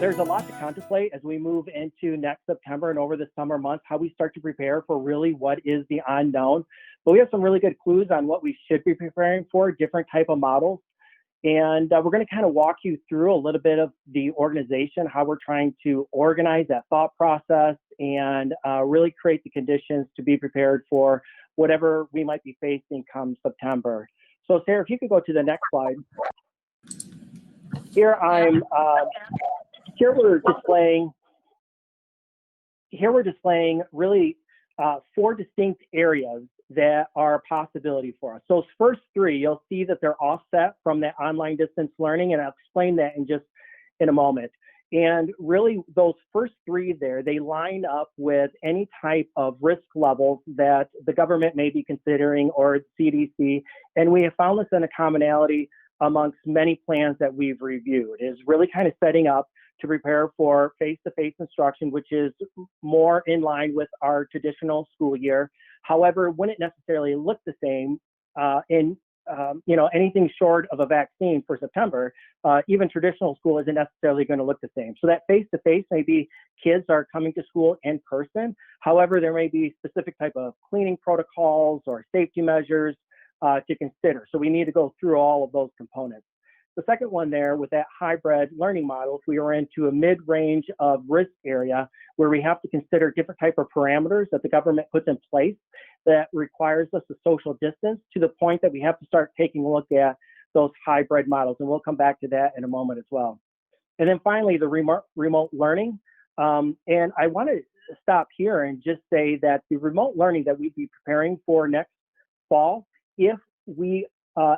there's a lot to contemplate as we move into next September and over the summer months, how we start to prepare for really what is the unknown. But we have some really good clues on what we should be preparing for, different type of models. And we're going to kind of walk you through a little bit of the organization, how we're trying to organize that thought process and really create the conditions to be prepared for whatever we might be facing come September. So Sarah, if you could go to the next slide. Here we're displaying really 4 distinct areas that are a possibility for us. Those first 3, you'll see that they're offset from that online distance learning, and I'll explain that in a moment. And really, those first 3 there, they line up with any type of risk levels that the government may be considering or CDC, and we have found this in a commonality amongst many plans that we've reviewed, is really kind of setting up to prepare for face-to-face instruction, which is more in line with our traditional school year. However, wouldn't necessarily look the same in anything short of a vaccine for September. Even traditional school isn't necessarily going to look the same. So that face-to-face, maybe kids are coming to school in person. However, there may be specific type of cleaning protocols or safety measures to consider. So we need to go through all of those components. The second one there with that hybrid learning model, if we are into a mid-range of risk area where we have to consider different type of parameters that the government puts in place that requires us to social distance to the point that we have to start taking a look at those hybrid models. And we'll come back to that in a moment as well. And then finally, the remote learning. And I want to stop here and just say that the remote learning that we'd be preparing for next fall, if we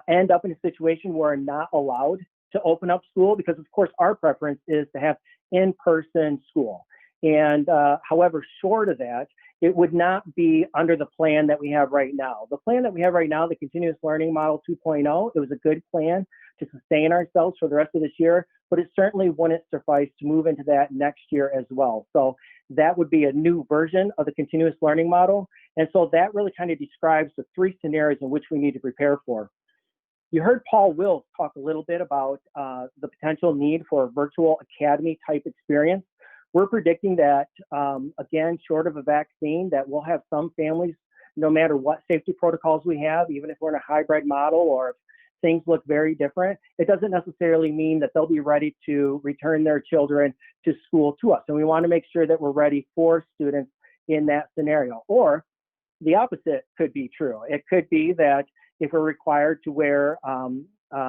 end up in a situation where we're not allowed to open up school, because of course our preference is to have in-person school. And however, short of that, it would not be under the plan that we have right now. The plan that we have right now, the Continuous Learning Model 2.0, it was a good plan to sustain ourselves for the rest of this year, but it certainly wouldn't suffice to move into that next year as well. So that would be a new version of the Continuous Learning Model. And so that really kind of describes the 3 scenarios in which we need to prepare for. You heard Paul Wills talk a little bit about the potential need for a virtual academy type experience. We're predicting that, again, short of a vaccine, that we'll have some families, no matter what safety protocols we have, even if we're in a hybrid model or if things look very different, it doesn't necessarily mean that they'll be ready to return their children to school to us. And we want to make sure that we're ready for students in that scenario. Or the opposite could be true. It could be that if we're required to wear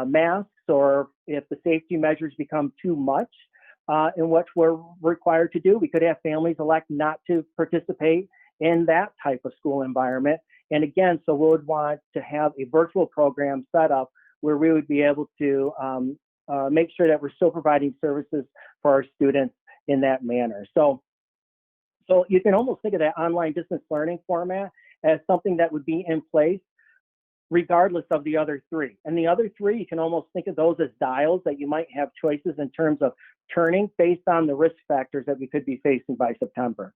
masks, or if the safety measures become too much in what we're required to do, we could have families elect not to participate in that type of school environment. And again, so we would want to have a virtual program set up where we would be able to make sure that we're still providing services for our students in that manner. So you can almost think of that online distance learning format as something that would be in place regardless of the other 3. And the other 3, you can almost think of those as dials that you might have choices in terms of turning based on the risk factors that we could be facing by September.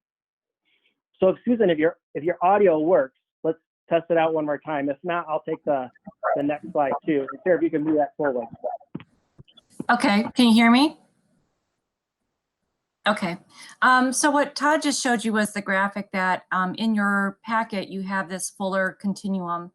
So if Susan, if your audio works, let's test it out one more time. If not, I'll take the next slide too. Sarah, if you can move that forward. Okay, can you hear me? Okay, so what Todd just showed you was the graphic that in your packet, you have this fuller continuum.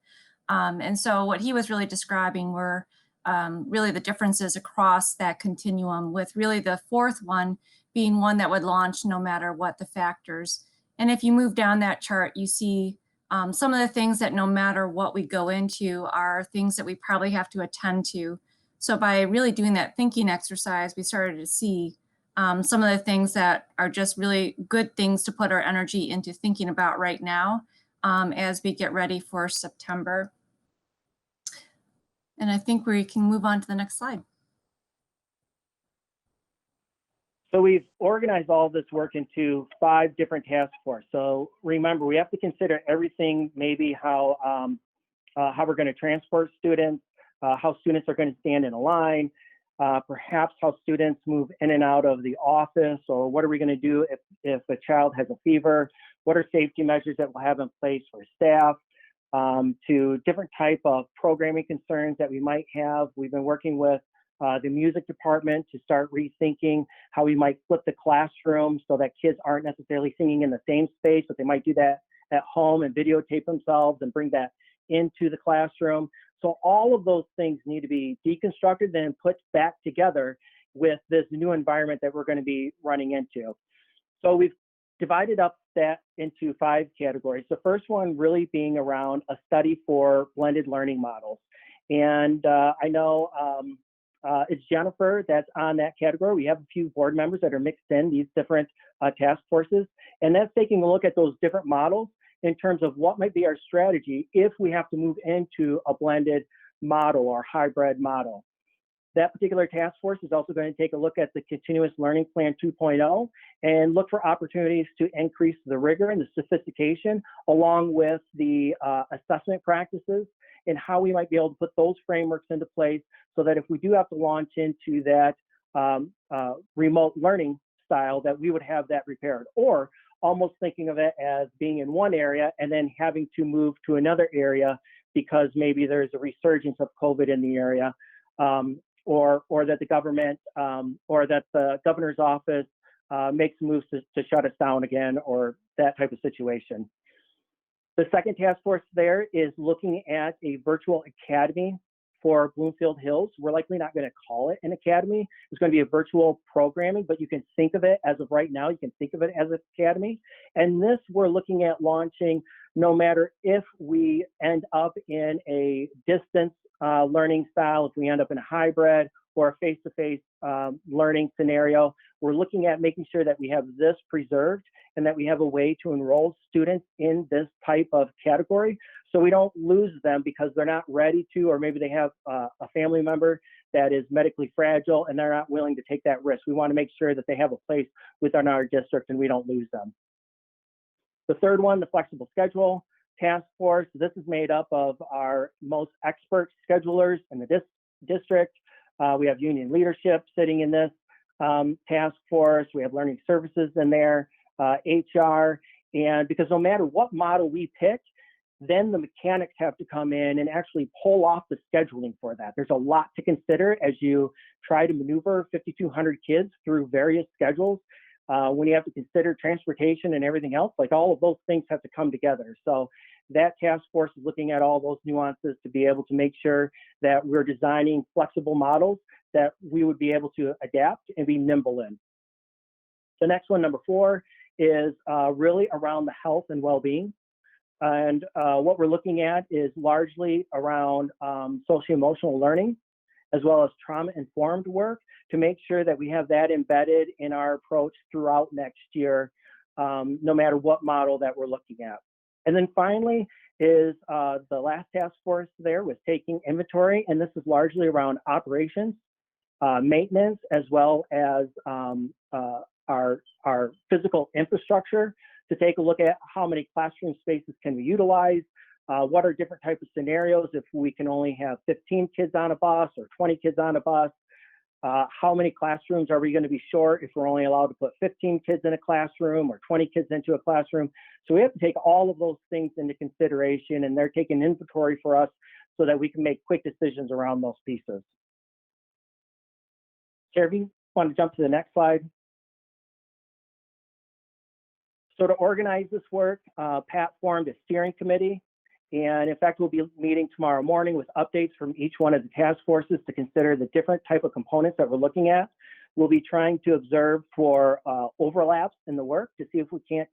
And so what he was really describing were really the differences across that continuum, with really the 4th one being one that would launch no matter what the factors. And if you move down that chart, you see some of the things that no matter what we go into are things that we probably have to attend to. So by really doing that thinking exercise, we started to see some of the things that are just really good things to put our energy into thinking about right now as we get ready for September. And I think we can move on to the next slide. So we've organized all of this work into 5 different task forces. So remember, we have to consider everything, maybe how we're going to transport students, how students are going to stand in a line, perhaps how students move in and out of the office, or what are we going to do if a child has a fever, what are safety measures that we'll have in place for staff, to different type of programming concerns that we might have. We've been working with the music department to start rethinking how we might flip the classroom so that kids aren't necessarily singing in the same space, but they might do that at home and videotape themselves and bring that into the classroom. So all of those things need to be deconstructed and put back together with this new environment that we're going to be running into. So we've divided up that into 5 categories. The first one really being around a study for blended learning models. And I know it's Jennifer that's on that category. We have a few board members that are mixed in these different task forces. And that's taking a look at those different models in terms of what might be our strategy if we have to move into a blended model or hybrid model. That particular task force is also going to take a look at the Continuous Learning Plan 2.0 and look for opportunities to increase the rigor and the sophistication along with the assessment practices and how we might be able to put those frameworks into place so that if we do have to launch into that remote learning style, that we would have that repaired, or almost thinking of it as being in one area and then having to move to another area because maybe there's a resurgence of COVID in the area. Or that the government or that the governor's office makes moves to shut us down again, or that type of situation. The second task force there is looking at a virtual academy for Bloomfield Hills. We're likely not going to call it an academy. It's going to be a virtual programming, but you can think of it as of right now, you can think of it as an academy. And this we're looking at launching no matter if we end up in a distance learning style, if we end up in a hybrid or a face-to-face learning scenario. We're looking at making sure that we have this preserved and that we have a way to enroll students in this type of category so we don't lose them because they're not ready to, or maybe they have a family member that is medically fragile and they're not willing to take that risk. We want to make sure that they have a place within our district and we don't lose them. The third one, the flexible schedule task force. This is made up of our most expert schedulers in the district. We have union leadership sitting in this task force. We have learning services in there, HR, and because no matter what model we pick, then the mechanics have to come in and actually pull off the scheduling for that. There's a lot to consider as you try to maneuver 5,200 kids through various schedules. When you have to consider transportation and everything else, like all of those things have to come together. So that task force is looking at all those nuances to be able to make sure that we're designing flexible models that we would be able to adapt and be nimble in. The next one, number 4, is really around the health and well-being. And what we're looking at is largely around socio-emotional learning, as well as trauma-informed work to make sure that we have that embedded in our approach throughout next year, no matter what model that we're looking at. And then finally is the last task force there was taking inventory, and this is largely around operations, maintenance, as well as our physical infrastructure to take a look at how many classroom spaces can we utilize, what are different types of scenarios if we can only have 15 kids on a bus or 20 kids on a bus, how many classrooms are we going to be short if we're only allowed to put 15 kids in a classroom or 20 kids into a classroom. So we have to take all of those things into consideration, and they're taking inventory for us so that we can make quick decisions around those pieces. Sarah, if you want to jump to the next slide. So to organize this work, Pat formed a steering committee. And in fact, we'll be meeting tomorrow morning with updates from each one of the task forces to consider the different type of components that we're looking at. We'll be trying to observe for overlaps in the work to see if we can't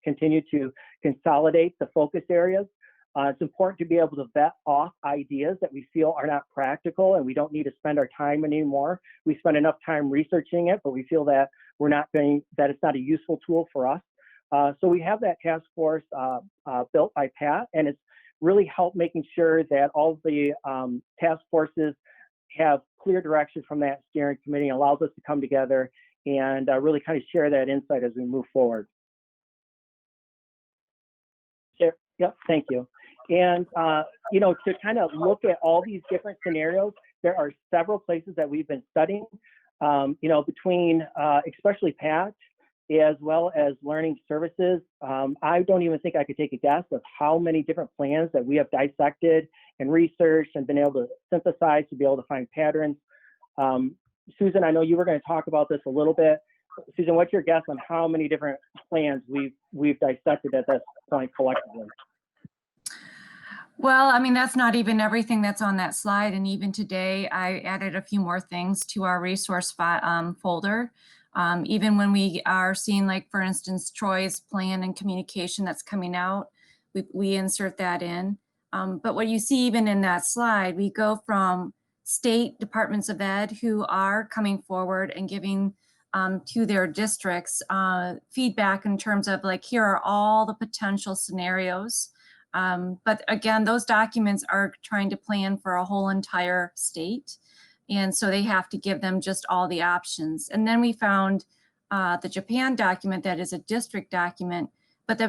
continue to consolidate the focus areas. It's important to be able to vet off ideas that we feel are not practical and we don't need to spend our time anymore. We spend enough time researching it, but we feel that that it's not a useful tool for us. So we have that task force built by Pat, and it's really helped making sure that all of the task forces have clear direction from that steering committee and allows us to come together and really kind of share that insight as we move forward. Sure. Yep, thank you. And, to kind of look at all these different scenarios, there are several places that we've been studying, between especially Pat, as well as learning services. I don't even think I could take a guess of how many different plans that we have dissected and researched and been able to synthesize to be able to find patterns. Susan, I know you were going to talk about this a little bit. Susan, what's your guess on how many different plans we've dissected at this point collectively? Well, I mean, that's not even everything that's on that slide. And even today, I added a few more things to our resource folder. Even when we are seeing, like, for instance, Troy's plan and communication that's coming out, we insert that in. But what you see even in that slide, we go from state departments of ed who are coming forward and giving to their districts feedback in terms of, like, here are all the potential scenarios. But again, those documents are trying to plan for a whole entire state. And so they have to give them just all the options. And then we found the Japan document that is a district document, but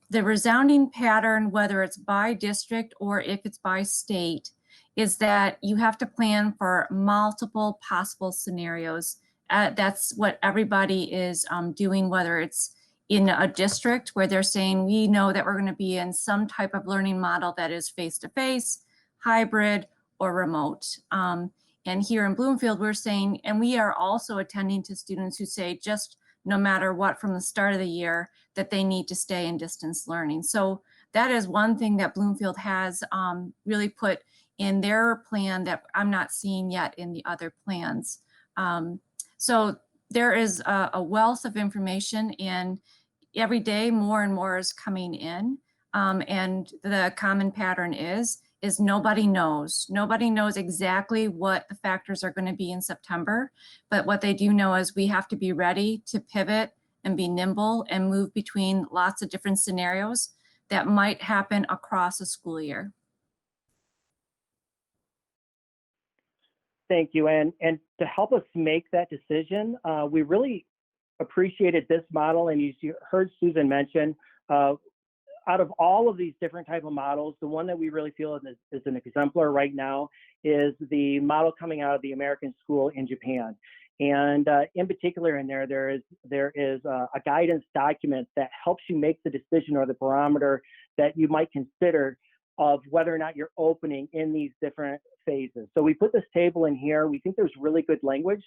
the resounding pattern, whether it's by district or if it's by state, is that you have to plan for multiple possible scenarios. That's what everybody is doing, whether it's in a district where they're saying, we know that we're going to be in some type of learning model that is face-to-face, hybrid, or remote. And here in Bloomfield, we're saying, and we are also attending to students who say, just no matter what from the start of the year, that they need to stay in distance learning. So that is one thing that Bloomfield has really put in their plan that I'm not seeing yet in the other plans. So there is a wealth of information, and every day more and more is coming in. And the common pattern is nobody knows. Nobody knows exactly what the factors are going to be in September, but what they do know is we have to be ready to pivot and be nimble and move between lots of different scenarios that might happen across a school year. Thank you. And to help us make that decision, we really appreciated this model. And you heard Susan mention, out of all of these different type of models, the one that we really feel is an exemplar right now is the model coming out of the American school in Japan. And in particular in there is a guidance document that helps you make the decision or the parameter that you might consider of whether or not you're opening in these different phases. So we put this table in here. We think there's really good language.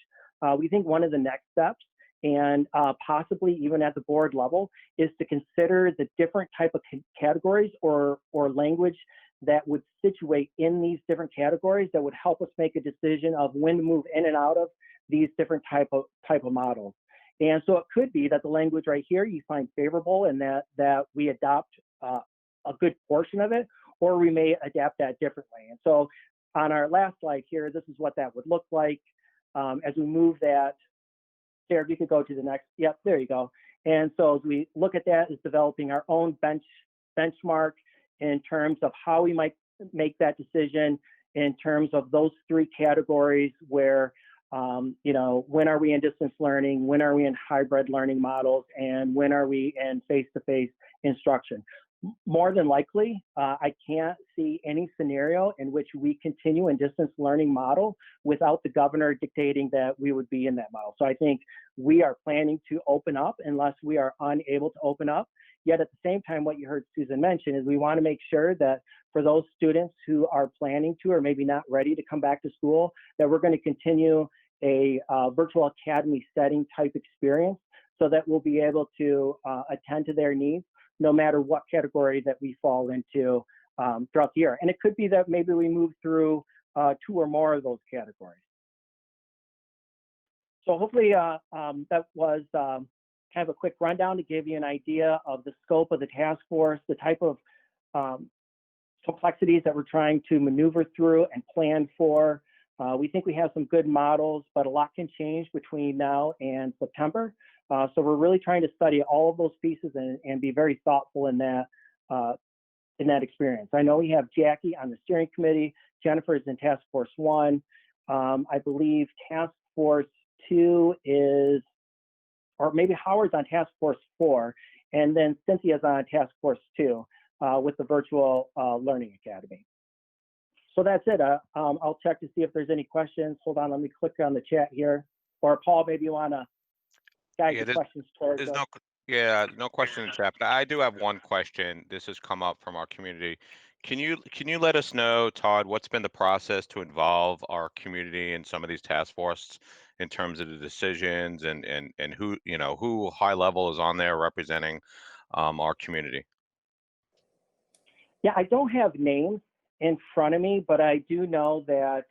We think one of the next steps, and possibly even at the board level, is to consider the different type of categories or language that would situate in these different categories that would help us make a decision of when to move in and out of these different type of models. And so it could be that the language right here you find favorable and that we adopt a good portion of it, or we may adapt that differently. And so on our last slide here, this is what that would look like as we move that. Sarah, if you could go to the next. Yep, there you go. And so as we look at that, is developing our own benchmark in terms of how we might make that decision in terms of those three categories where, when are we in distance learning, when are we in hybrid learning models, and when are we in face-to-face instruction. More than likely, I can't see any scenario in which we continue in distance learning model without the governor dictating that we would be in that model. So I think we are planning to open up unless we are unable to open up. Yet at the same time, what you heard Susan mention is we want to make sure that for those students who are planning to or maybe not ready to come back to school, that we're going to continue a virtual academy setting type experience so that we'll be able to attend to their needs no matter what category that we fall into throughout the year. And it could be that maybe we move through two or more of those categories. So hopefully that was kind of a quick rundown to give you an idea of the scope of the task force, the type of complexities that we're trying to maneuver through and plan for. We think we have some good models, but a lot can change between now and September. So we're really trying to study all of those pieces and be very thoughtful in that experience. I know we have Jackie on the steering committee. Jennifer is in Task Force 1. I believe Task Force 2 is, or maybe Howard's on Task Force 4, and then Cynthia's on Task Force 2 with the Virtual Learning Academy. So that's it. I'll check to see if there's any questions. Hold on, let me click on the chat here. Or Paul, maybe you want to guide the questions towards us. No question in the chat, but I do have one question. This has come up from our community. Can you let us know, Todd, what's been the process to involve our community in some of these task forces in terms of the decisions and who, who high level is on there representing our community? Yeah, I don't have names in front of me, but I do know that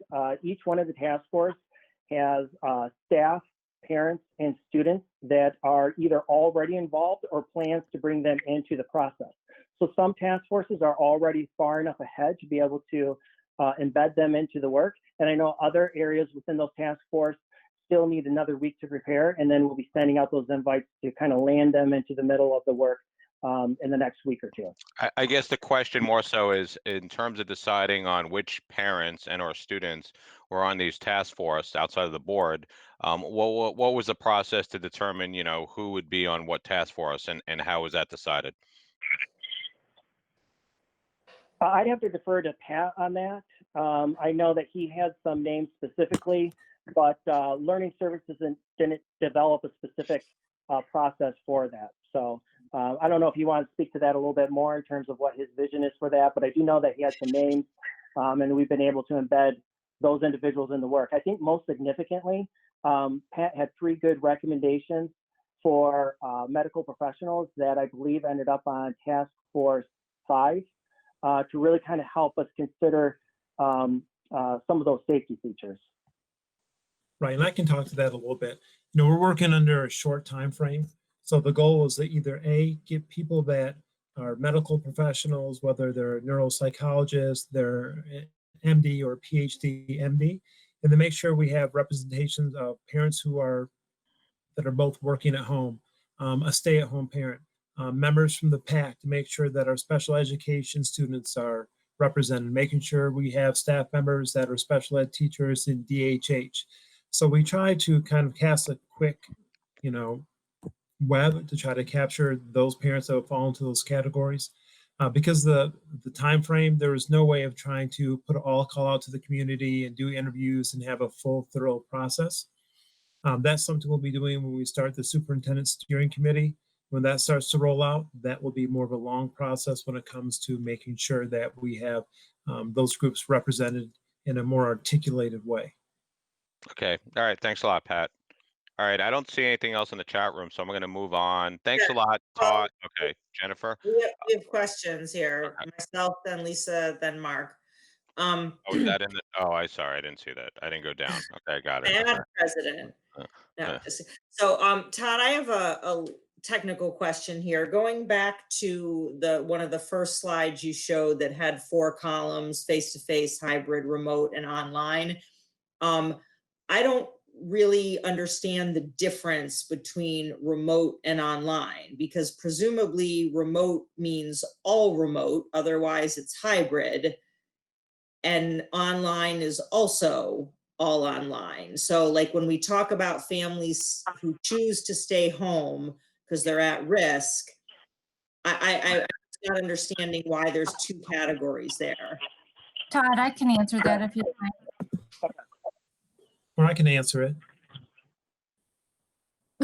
each one of the task force has staff, parents, and students that are either already involved or plans to bring them into the process. So some task forces are already far enough ahead to be able to embed them into the work. And I know other areas within those task force still need another week to prepare, and then we'll be sending out those invites to kind of land them into the middle of the work in the next week or two. I guess the question more so is in terms of deciding on which parents and or students were on these task force outside of the board. What was the process to determine, who would be on what task force and how was that decided? I'd have to defer to Pat on that. I know that he had some names specifically, but Learning Services didn't develop a specific process for that. So I don't know if you want to speak to that a little bit more in terms of what his vision is for that, but I do know that he had some names and we've been able to embed those individuals in the work. I think most significantly, Pat had 3 good recommendations for medical professionals that I believe ended up on Task Force 5 to really kind of help us consider some of those safety features. Right, and I can talk to that a little bit. We're working under a short time frame. So the goal is to either A, get people that are medical professionals, whether they're neuropsychologists, they're MD or PhD MD, and to make sure we have representations of parents that are both working at home, a stay-at-home parent, members from the PAC to make sure that our special education students are represented, making sure we have staff members that are special ed teachers in DHH. So we try to kind of cast a quick, web to try to capture those parents that would fall into those categories. Because the time frame, there is no way of trying to put it all call out to the community and do interviews and have a full, thorough process. That's something we'll be doing when we start the superintendent steering committee. When that starts to roll out, that will be more of a long process when it comes to making sure that we have those groups represented in a more articulated way. Okay. All right. Thanks a lot, Pat. All right. I don't see anything else in the chat room, so I'm going to move on. Thanks a lot, Todd. Okay. Jennifer? We have questions here. Okay. Myself, then Lisa, then Mark. Oh, is that in the, oh, sorry. I didn't see that. I didn't go down. Okay. I got it. Bad Okay. president. Uh, No, uh, so, Todd, I have a technical question here. Going back to one of the first slides you showed that had 4 columns, face-to-face, hybrid, remote, and online. I don't really understand the difference between remote and online, because presumably remote means all remote, otherwise it's hybrid, and online is also all online. So like when we talk about families who choose to stay home because they're at risk, I'm not understanding why there's 2 categories there. Todd, I can answer that if you'd like. Or I can answer it.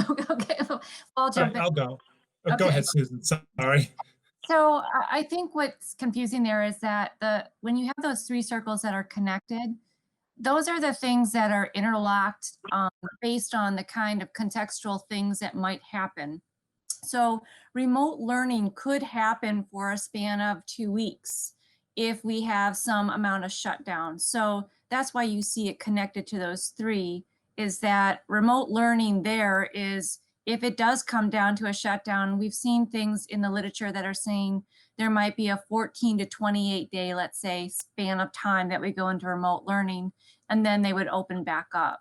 Okay, well, I'll jump in. I'll go. Go Okay. ahead, Susan. Sorry. So I think what's confusing there is that when you have those 3 circles that are connected, those are the things that are interlocked based on the kind of contextual things that might happen. So remote learning could happen for a span of 2 weeks if we have some amount of shutdown. So that's why you see it connected to those 3, is that remote learning there is, if it does come down to a shutdown, we've seen things in the literature that are saying there might be a 14 to 28 day, let's say, span of time that we go into remote learning, and then they would open back up.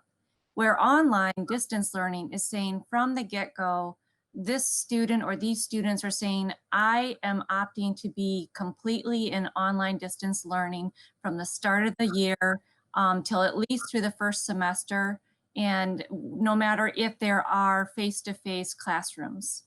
Where online distance learning is saying from the get-go, this student or these students are saying, I am opting to be completely in online distance learning from the start of the year till at least through the first semester, and no matter if there are face-to-face classrooms.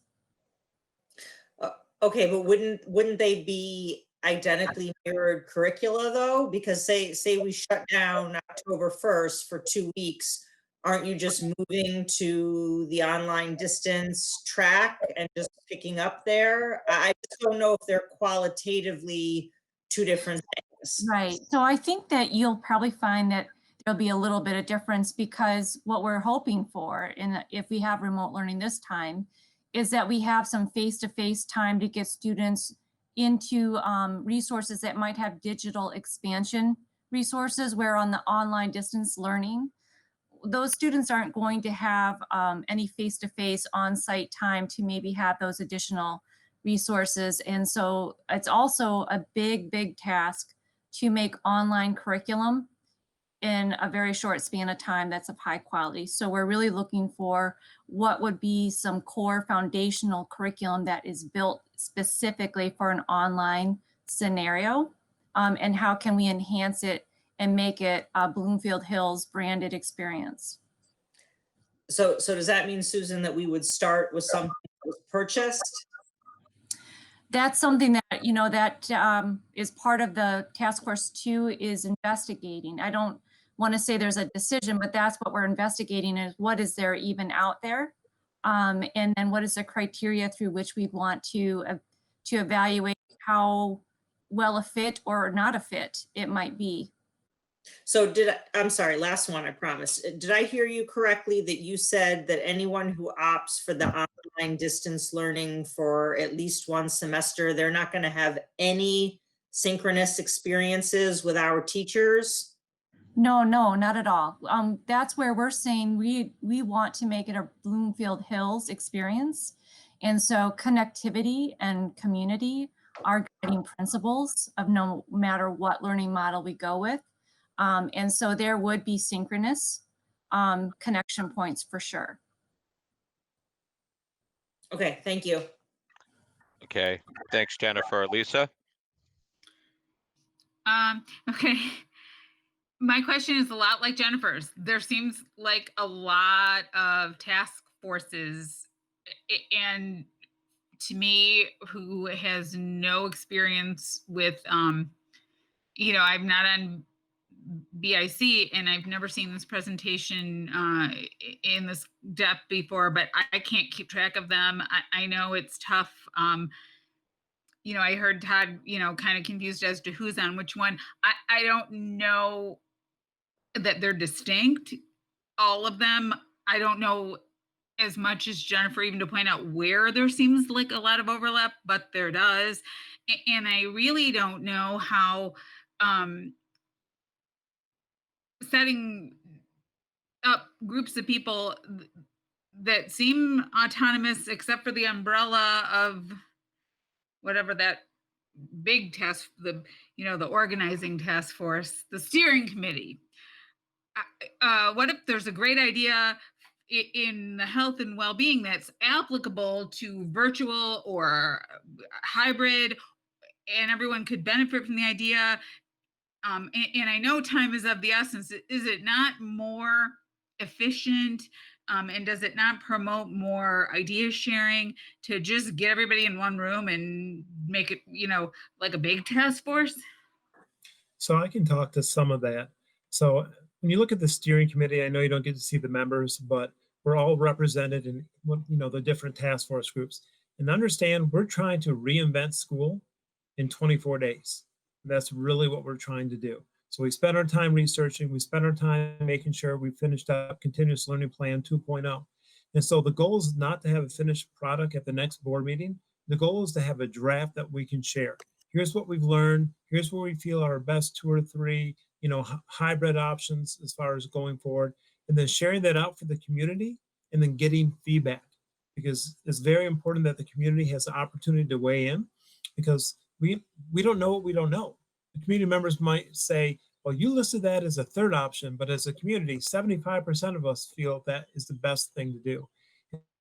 Okay, but wouldn't they be identically mirrored curricula though? Because say we shut down October 1st for 2 weeks, aren't you just moving to the online distance track and just picking up there? I just don't know if they're qualitatively two different things. Right. So I think that you'll probably find that there'll be a little bit of difference, because what we're hoping for, and if we have remote learning this time, is that we have some face-to-face time to get students into resources that might have digital expansion resources, where on the online distance learning, those students aren't going to have any face-to-face on-site time to maybe have those additional resources. And so it's also a big, big task to make online curriculum in a very short span of time that's of high quality. So we're really looking for what would be some core foundational curriculum that is built specifically for an online scenario, and how can we enhance it and make it a Bloomfield Hills branded experience. So does that mean, Susan, that we would start with something that was purchased? That's something that, you know, that is part of the task force 2 is investigating. I don't want to say there's a decision, but that's what we're investigating, is what is there even out there? And then what is the criteria through which we want to evaluate how well a fit or not a fit it might be. So I'm sorry, last one, I promise. Did I hear you correctly that you said that anyone who opts for the online distance learning for at least one semester, they're not going to have any synchronous experiences with our teachers? No, not at all. That's where we're saying we want to make it a Bloomfield Hills experience. And so connectivity and community are guiding principles of no matter what learning model we go with. And so there would be synchronous connection points for sure. Okay, thank you. Okay, thanks, Jennifer. Lisa? Okay. My question is a lot like Jennifer's. There seems like a lot of task forces, and to me, who has no experience with, you know, I'm not on BIC and I've never seen this presentation in this depth before, but I can't keep track of them. I know it's tough. You know, I heard Todd, you know, kind of confused as to who's on which one. I don't know that they're distinct, all of them. I don't know as much as Jennifer even to point out where there seems like a lot of overlap, but there does. And I really don't know how setting up groups of people that seem autonomous, except for the umbrella of whatever that big task, the, you know, the organizing task force, the steering committee. What if there's a great idea in the health and well-being that's applicable to virtual or hybrid, and everyone could benefit from the idea? And I know time is of the essence. Is it not more efficient? And does it not promote more idea sharing to just get everybody in one room and make it, you know, like a big task force? So I can talk to some of that. So when you look at the steering committee, I know you don't get to see the members, but we're all represented in, you know, the different task force groups. And understand, we're trying to reinvent school in 24 days. That's really what we're trying to do. So we spend our time researching, we spend our time making sure we finished up Continuous Learning Plan 2.0. And so the goal is not to have a finished product at the next board meeting. The goal is to have a draft that we can share. Here's what we've learned. Here's where we feel our best 2 or 3, you know, hybrid options as far as going forward, and then sharing that out for the community and then getting feedback, because it's very important that the community has the opportunity to weigh in, because we don't know what we don't know. The community members might say, well, you listed that as a third option, but as a community, 75% of us feel that is the best thing to do.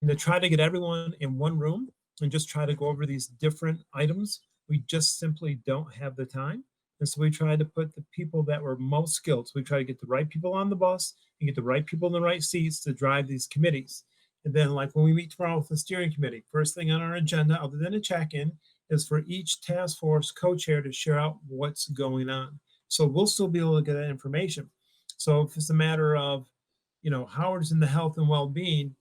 And to try to get everyone in one room and just try to go over these different items, we just simply don't have the time. And so we try to put the people that were most skilled. So we try to get the right people on the bus and get the right people in the right seats to drive these committees. And then, like when we meet tomorrow with the steering committee, first thing on our agenda, other than a check-in, is for each task force co-chair to share out what's going on. So we'll still be able to get that information. So if it's a matter of, you know, Howard's in the health and well-being,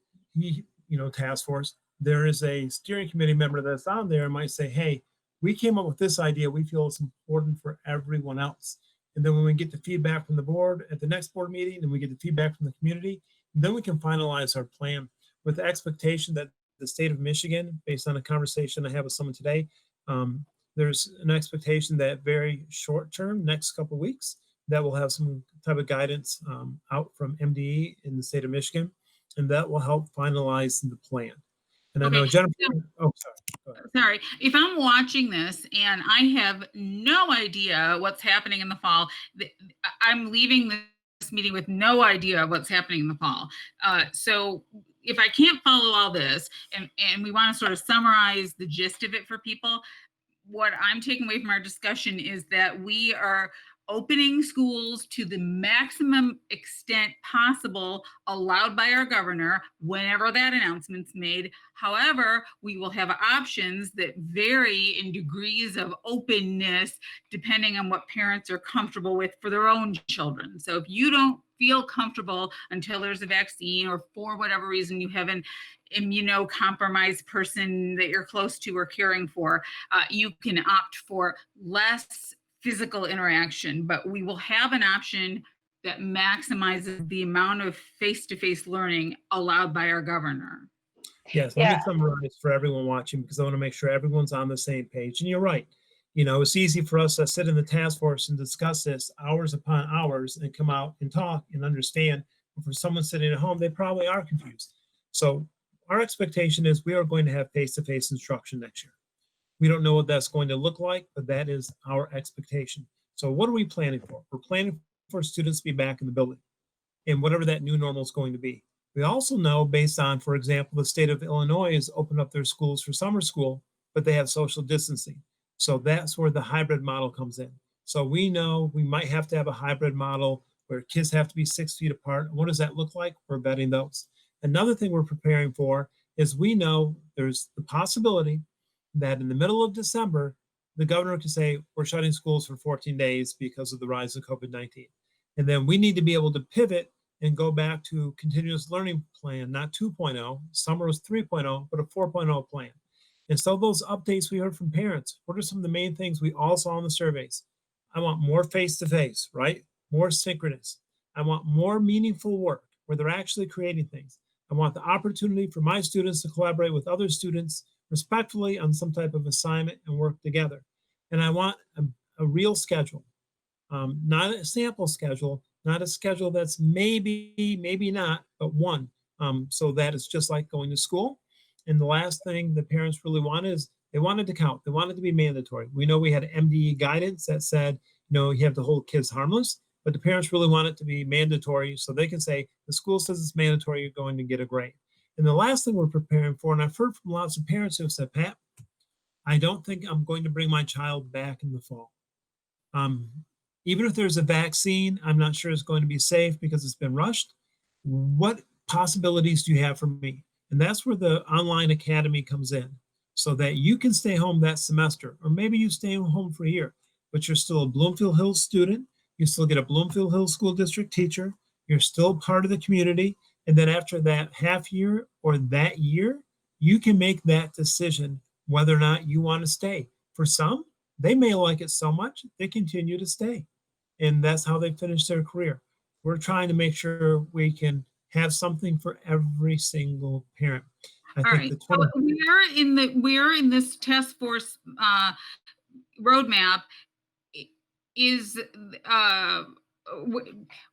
task force, there is a steering committee member that's on there and might say, hey, we came up with this idea. We feel it's important for everyone else. And then when we get the feedback from the board at the next board meeting, and we get the feedback from the community, then we can finalize our plan with the expectation that the state of Michigan, based on a conversation I had with someone today, there's an expectation that very short term, next couple of weeks, that we'll have some type of guidance out from MDE in the state of Michigan, and that will help finalize the plan. And I know Okay, Jennifer, oh, sorry. Go ahead. Sorry, if I'm watching this and I have no idea what's happening in the fall, I'm leaving this meeting with no idea what's happening in the fall. So if I can't follow all this and we want to sort of summarize the gist of it for people, what I'm taking away from our discussion is that we are opening schools to the maximum extent possible allowed by our governor whenever that announcement's made. However, we will have options that vary in degrees of openness depending on what parents are comfortable with for their own children. So if you don't feel comfortable until there's a vaccine, or for whatever reason you have an immunocompromised person that you're close to or caring for, you can opt for less physical interaction, but we will have an option that maximizes the amount of face-to-face learning allowed by our governor. Yes, let me summarize for everyone watching, because I want to make sure everyone's on the same page. And you're right. You know, it's easy for us to sit in the task force and discuss this hours upon hours and come out and talk and understand. But for someone sitting at home, they probably are confused. So our expectation is we are going to have face-to-face instruction next year. We don't know what that's going to look like, but that is our expectation. So what are we planning for? We're planning for students to be back in the building and whatever that new normal is going to be. We also know, based on, for example, the state of Illinois has opened up their schools for summer school, but they have social distancing. So that's where the hybrid model comes in. So we know we might have to have a hybrid model where kids have to be 6 feet apart. What does that look like? We're vetting those. Another thing we're preparing for is we know there's the possibility that in the middle of December, the governor can say, we're shutting schools for 14 days because of the rise of COVID-19. And then we need to be able to pivot and go back to continuous learning plan, not 2.0, summer was 3.0, but a 4.0 plan. And so those updates we heard from parents, what are some of the main things we all saw in the surveys? I want more face-to-face, right? More synchronous. I want more meaningful work where they're actually creating things. I want the opportunity for my students to collaborate with other students respectfully on some type of assignment and work together. And I want a real schedule, not a sample schedule, not a schedule that's maybe not, but one. So that it's just like going to school. And the last thing the parents really wanted is they wanted to count. They wanted to be mandatory. We know we had MDE guidance that said, you have to hold kids harmless, but the parents really want it to be mandatory so they can say, the school says it's mandatory, you're going to get a grade. And the last thing we're preparing for, and I've heard from lots of parents who have said, Pat, I don't think I'm going to bring my child back in the fall. Even if there's a vaccine, I'm not sure it's going to be safe because it's been rushed. What possibilities do you have for me? And that's where the online academy comes in, so that you can stay home that semester, or maybe you stay home for a year, but you're still a Bloomfield Hills student. You still get a Bloomfield Hills School District teacher. You're still part of the community. And then after that half year or that year, you can make that decision whether or not you want to stay. For some, they may like it so much, they continue to stay. And that's how they finish their career. We're trying to make sure we can have something for every single parent. All right. So we're in this task force roadmap. Is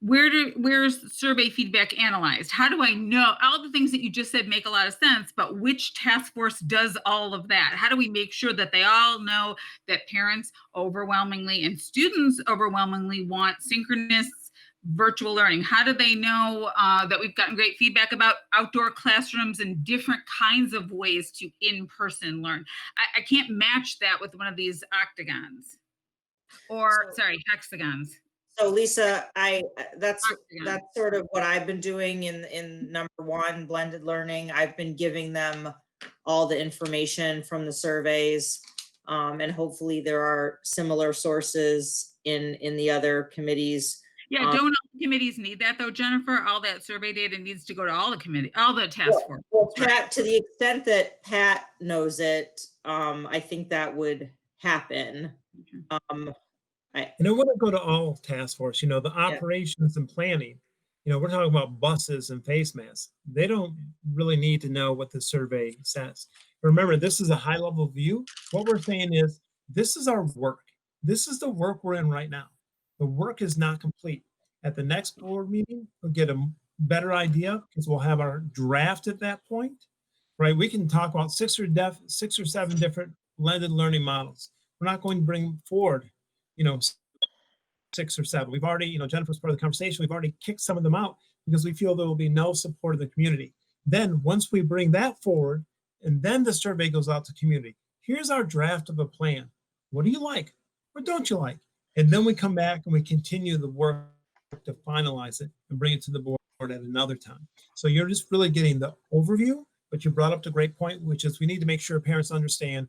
where's survey feedback analyzed? How do I know? All the things that you just said make a lot of sense, but which task force does all of that? How do we make sure that they all know that parents overwhelmingly and students overwhelmingly want synchronous virtual learning? How do they know that we've gotten great feedback about outdoor classrooms and different kinds of ways to in-person learn? I can't match that with one of these octagons or hexagons. So Lisa, that's sort of what I've been doing in number one, blended learning. I've been giving them all the information from the surveys, and hopefully there are similar sources in the other committees. Yeah, don't all the committees need that though, Jennifer? All that survey data needs to go to all the committee, all the task force. Well, Pat, to the extent that Pat knows it, I think that would happen. I, And I want to go to all task force, the operations and planning, we're talking about buses and face masks. They don't really need to know what the survey says. Remember, this is a high level view. What we're saying is, this is our work. This is the work we're in right now. The work is not complete. At the next board meeting, we'll get a better idea because we'll have our draft at that point, right? We can talk about 6 or 7 different blended learning models. We're not going to bring forward, 6 or 7. We've already, Jennifer's part of the conversation. We've already kicked some of them out because we feel there will be no support of the community. Then once we bring that forward, and then the survey goes out to community, here's our draft of a plan. What do you like? What don't you like? And then we come back and we continue the work to finalize it and bring it to the board at another time. So you're just really getting the overview, but you brought up the great point, which is we need to make sure parents understand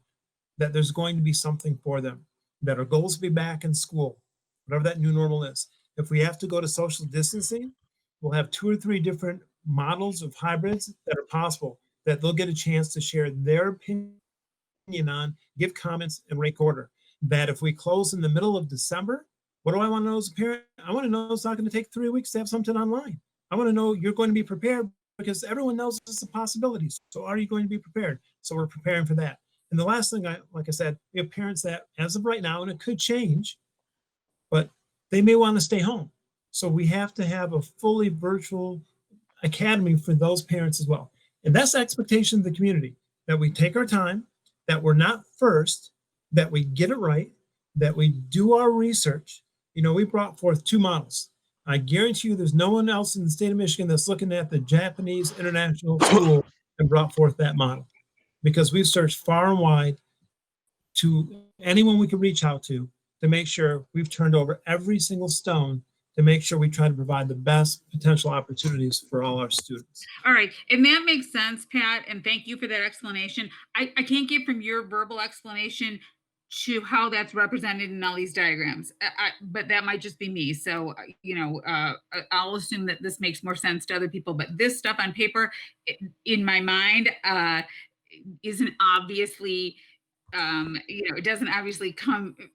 that there's going to be something for them, that our goals will be back in school, whatever that new normal is. If we have to go to social distancing, we'll have 2 or 3 different models of hybrids that are possible, that they'll get a chance to share their opinion on, give comments, and rank order. That if we close in the middle of December, what do I want to know as a parent? I want to know it's not going to take 3 weeks to have something online. I want to know you're going to be prepared because everyone knows it's a possibility. So are you going to be prepared? So we're preparing for that. And the last thing, like I said, we have parents that, as of right now, and it could change, but they may want to stay home. So we have to have a fully virtual academy for those parents as well. And that's the expectation of the community, that we take our time, that we're not first, that we get it right, that we do our research. We brought forth 2 models. I guarantee you there's no one else in the state of Michigan that's looking at the Japanese international school and brought forth that model, because we've searched far and wide to anyone we could reach out to make sure we've turned over every single stone to make sure we try to provide the best potential opportunities for all our students. All right, and that makes sense, Pat, and thank you for that explanation. I can't get from your verbal explanation to how that's represented in all these diagrams, but that might just be me. So, I'll assume that this makes more sense to other people, but this stuff on paper, in my mind, isn't obviously, it doesn't obviously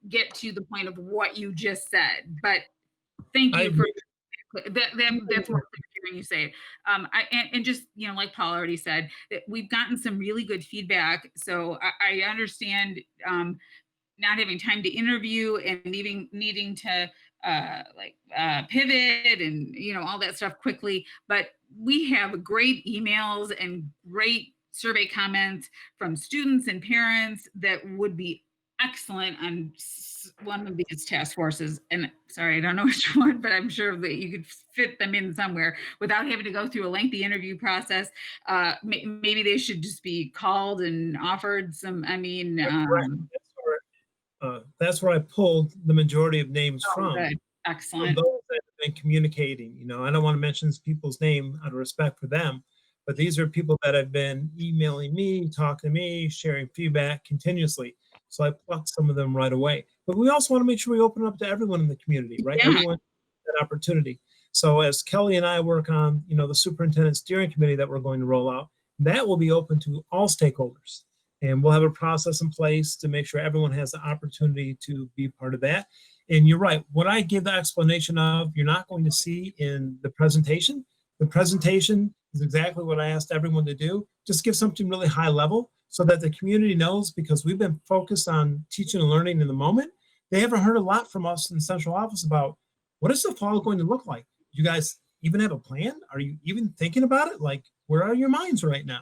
get to the point of what you just said, but thank you for that's more clear hearing you say it. And just, like Paul already said, that we've gotten some really good feedback. So I understand not having time to interview and needing to pivot and, all that stuff quickly. But we have great emails and great survey comments from students and parents that would be excellent on one of these task forces. And sorry, I don't know which one, but I'm sure that you could fit them in somewhere without having to go through a lengthy interview process. Maybe they should just be called and offered some, that's where I pulled the majority of names from. Good. Excellent. From those that have been communicating. I don't want to mention people's name out of respect for them, but these are people that have been emailing me, talking to me, sharing feedback continuously. So I plucked some of them right away. But we also want to make sure we open up to everyone in the community, right? Yeah. Everyone that opportunity. So as Kelly and I work on, the superintendent steering committee that we're going to roll out, that will be open to all stakeholders. And we'll have a process in place to make sure everyone has the opportunity to be part of that. And you're right, what I give the explanation of, you're not going to see in the presentation. The presentation is exactly what I asked everyone to do. Just give something really high level so that the community knows, because we've been focused on teaching and learning in the moment. They haven't heard a lot from us in the central office about what is the fall going to look like. You guys even have a plan? Are you even thinking about it? Like, where are your minds right now?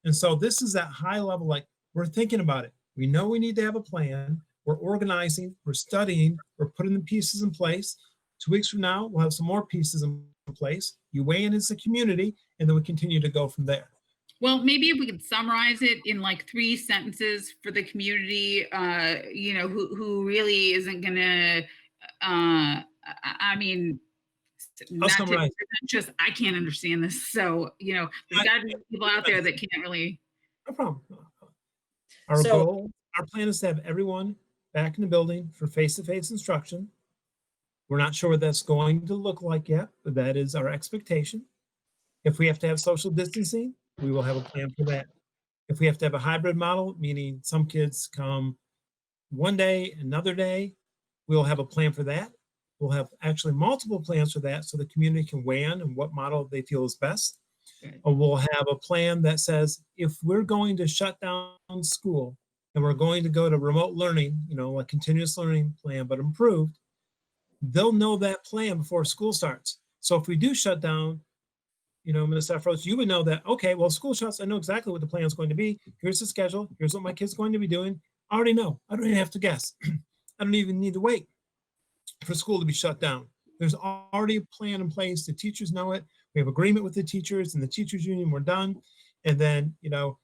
And so this is that high level, like, we're thinking about it. We know we need to have a plan. We're organizing, we're studying, we're putting the pieces in place. 2 weeks from now, we'll have some more pieces in place. You weigh in as a community, and then we continue to go from there. Well, maybe if we could summarize it in like 3 sentences for the community, who really isn't gonna, I'll summarize. Just, I can't understand this. So, there's gotta be people out there that can't really. No problem. Our plan is to have everyone back in the building for face-to-face instruction. We're not sure what that's going to look like yet, but that is our expectation. If we have to have social distancing, we will have a plan for that. If we have to have a hybrid model, meaning some kids come one day, another day, we'll have a plan for that. We'll have actually multiple plans for that so the community can weigh in on what model they feel is best. Or we'll have a plan that says, if we're going to shut down school and we're going to go to remote learning, a continuous learning plan, but improved, they'll know that plan before school starts. So if we do shut down, Ms. Efros, you would know that, okay, well, school shuts, I know exactly what the plan is going to be. Here's the schedule. Here's what my kid's going to be doing. I already know. I don't even have to guess. I don't even need to wait for school to be shut down. There's already a plan in place. The teachers know it. We have agreement with the teachers and the teachers union. We're done. And then,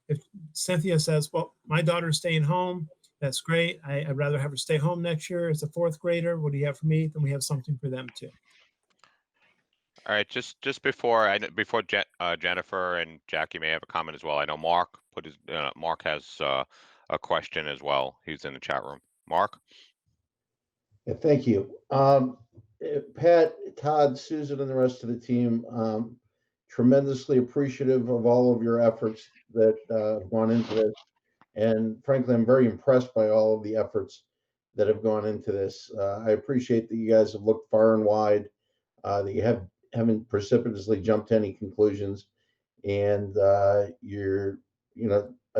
if Cynthia says, well, my daughter's staying home, that's great. I'd rather have her stay home next year as a fourth grader. What do you have for me? Then we have something for them too. All right, just before Jennifer and Jackie may have a comment as well. I know Mark Mark has a question as well. He's in the chat room. Mark. Yeah, thank you. Pat, Todd, Susan, and the rest of the team, tremendously appreciative of all of your efforts that have gone into this. And frankly, I'm very impressed by all of the efforts that have gone into this. I appreciate that you guys have looked far and wide, that you haven't precipitously jumped to any conclusions. And I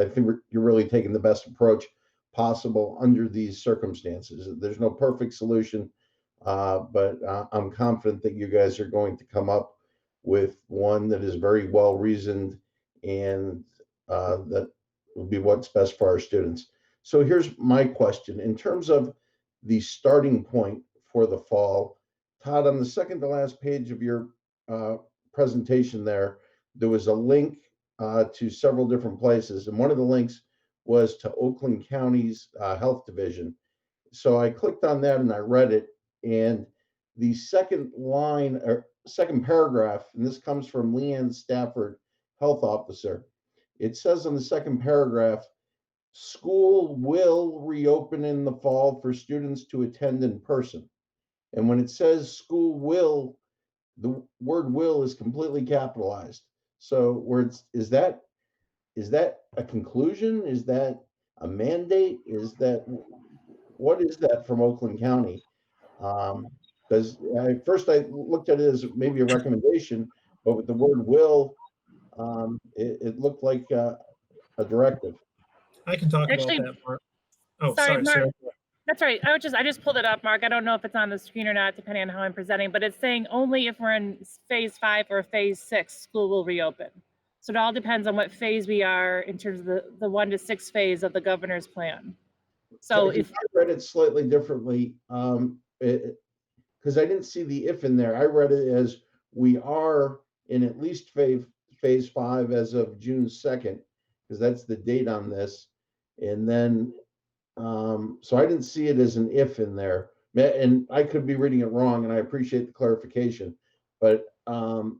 think you're really taking the best approach possible under these circumstances. There's no perfect solution, but I'm confident that you guys are going to come up with one that is very well reasoned and that will be what's best for our students. So here's my question. In terms of the starting point for the fall, Todd, on the second to last page of your presentation there was a link to several different places. And one of the links was to Oakland County's health division. So I clicked on that and I read it. And the second line or second paragraph, and this comes from Leanne Stafford, health officer. It says on the second paragraph, school will reopen in the fall for students to attend in person. And when it says school will, the word will is completely capitalized. So is that a conclusion? Is that a mandate? What is that from Oakland County? Because first I looked at it as maybe a recommendation, but with the word will, it looked like a directive. I can talk Actually, about that, Mark. Oh, sorry, Mark. Sarah. That's right. I just pulled it up, Mark. I don't know if it's on the screen or not, depending on how I'm presenting, but it's saying only if we're in phase 5 or phase 6, school will reopen. So it all depends on what phase we are in terms of the 1 to 6 phase of the governor's plan. So if I read it slightly differently, because I didn't see the if in there. I read it as we are in at least phase 5 as of June 2nd, because that's the date on this. And then, so I didn't see it as an if in there. And I could be reading it wrong, and I appreciate the clarification. But, and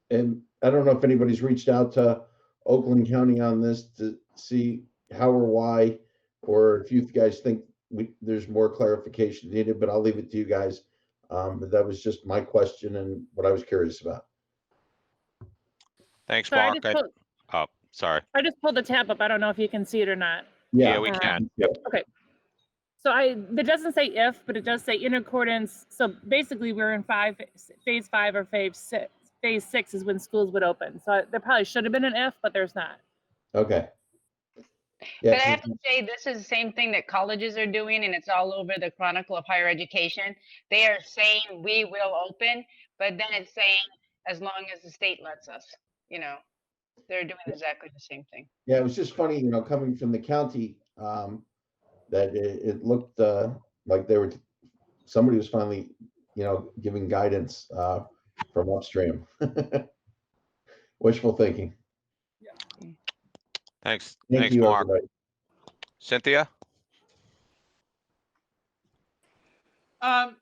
I don't know if anybody's reached out to Oakland County on this to see how or why, or if you guys think there's more clarification needed, but I'll leave it to you guys. But that was just my question and what I was curious about. Thanks, so Mark. Sorry. I just pulled the tab up. I don't know if you can see it or not. Yeah, we can. Yep. Okay. So it doesn't say if, but it does say in accordance. So basically we're in phase 5 or phase 6. Phase 6 is when schools would open. So there probably should have been an if, but there's not. Okay. But I have to say, this is the same thing that colleges are doing, and it's all over the Chronicle of Higher Education. They are saying we will open, but then it's saying as long as the state lets us, they're doing exactly the same thing. Yeah, it was just funny, coming from the county, that it looked like somebody was finally, giving guidance from upstream. Wishful thinking. Thanks. Thank Thanks, you, Mark. everybody. Cynthia? Pat,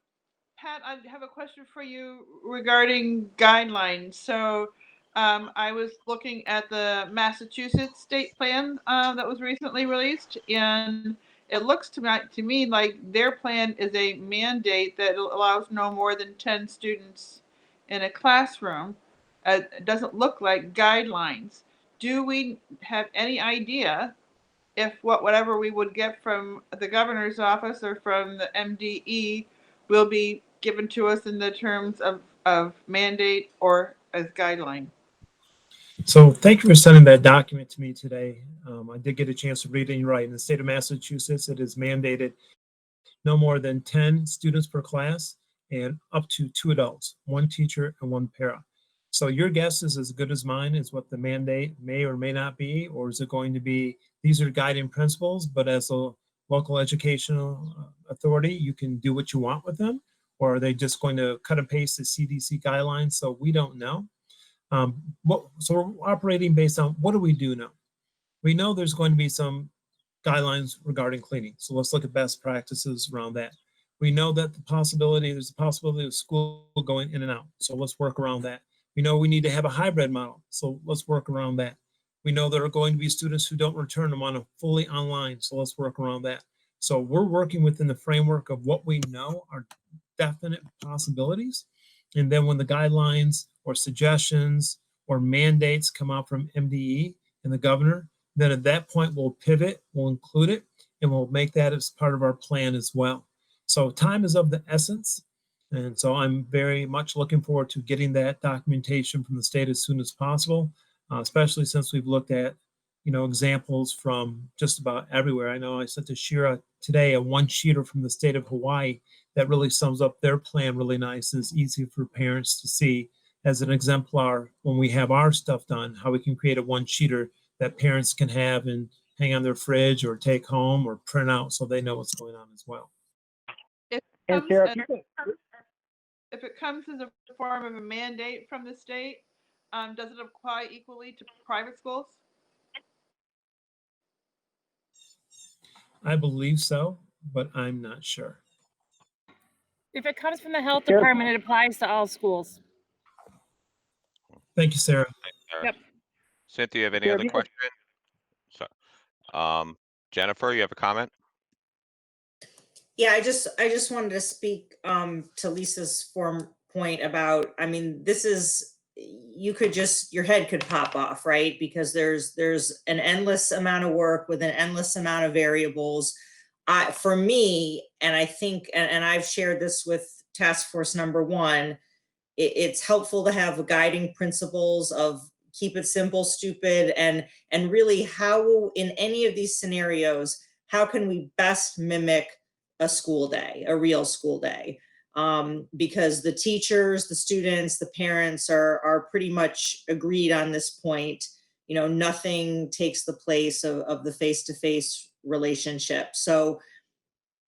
I have a question for you regarding guidelines. So I was looking at the Massachusetts state plan that was recently released, and it looks to me like their plan is a mandate that allows no more than 10 students in a classroom. It doesn't look like guidelines. Do we have any idea if whatever we would get from the governor's office or from the MDE will be given to us in the terms of mandate or as guideline. So thank you for sending that document to me today. I did get a chance to read it. And you're right. In the state of Massachusetts, it is mandated no more than 10 students per class and up to 2 adults, 1 teacher and 1 para. So your guess is as good as mine is what the mandate may or may not be, or is it going to be, these are guiding principles, but as a local educational authority, you can do what you want with them, or are they just going to cut and paste the CDC guidelines? So we don't know. So we're operating based on what do we do now? We know there's going to be some guidelines regarding cleaning. So let's look at best practices around that. We know that there's a possibility of school going in and out. So let's work around that. We know we need to have a hybrid model. So let's work around that. We know there are going to be students who don't return and want to fully online. So let's work around that. So we're working within the framework of what we know are definite possibilities. And then when the guidelines or suggestions or mandates come out from MDE and the governor, then at that point we'll pivot, we'll include it, and we'll make that as part of our plan as well. So time is of the essence. And so I'm very much looking forward to getting that documentation from the state as soon as possible, especially since we've looked at, examples from just about everywhere. I know I sent to Shira today a 1-sheeter from the state of Hawaii that really sums up their plan really nice. It's easy for parents to see as an exemplar when we have our stuff done, how we can create a 1-sheeter that parents can have and hang on their fridge or take home or print out so they know what's going on as well. And Sarah, If it comes as a form of a mandate from the state, does it apply equally to private schools? I believe so, but I'm not sure. If it comes from the health department, it applies to all schools. Thank you, Sarah. Yep. Cynthia, you have any other question? So, Jennifer, you have a comment? Yeah, I just wanted to speak to Lisa's point about, this is, your head could pop off, right? Because there's an endless amount of work with an endless amount of variables. For me, and I think, and I've shared this with task force number 1, it's helpful to have guiding principles of keep it simple, stupid, and really how in any of these scenarios, how can we best mimic a school day, a real school day? Because the teachers, the students, the parents are pretty much agreed on this point. Nothing takes the place of the face-to-face relationship. So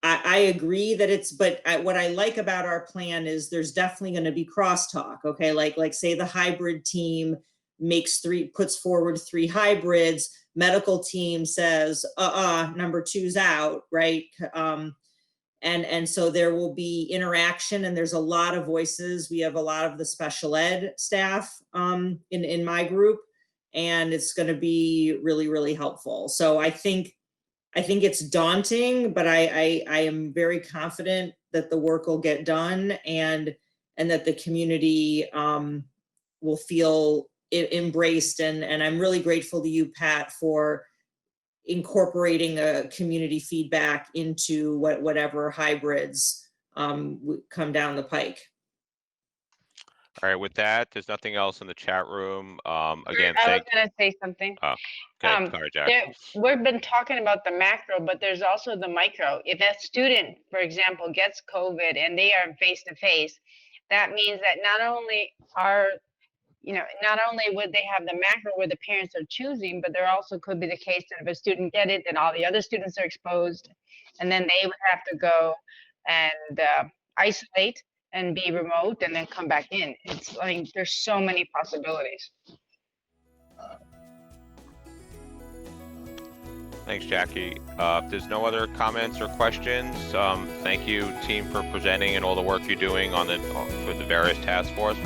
I agree that what I like about our plan is there's definitely going to be crosstalk. Okay. Like say the hybrid team puts forward 3 hybrids, medical team says, number 2's out. Right. And so there will be interaction and there's a lot of voices. We have a lot of the special ed staff in my group, and it's going to be really, really helpful. So I think it's daunting, but I am very confident that the work will get done and that the community will feel embraced. And I'm really grateful to you, Pat, for incorporating community feedback into whatever hybrids come down the pike. All right, with that, there's nothing else in the chat room. Again, I was going to say something. Oh, okay, sorry, Jack. We've been talking about the macro, but there's also the micro. If a student, for example, gets COVID and they are face-to-face, that means that not only would they have the macro where the parents are choosing, but there also could be the case that if a student get it, then all the other students are exposed, and then they would have to go and isolate and be remote and then come back in. There's so many possibilities. Thanks, Jackie. If there's no other comments or questions, thank you, team, for presenting and all the work you're doing for the various task force.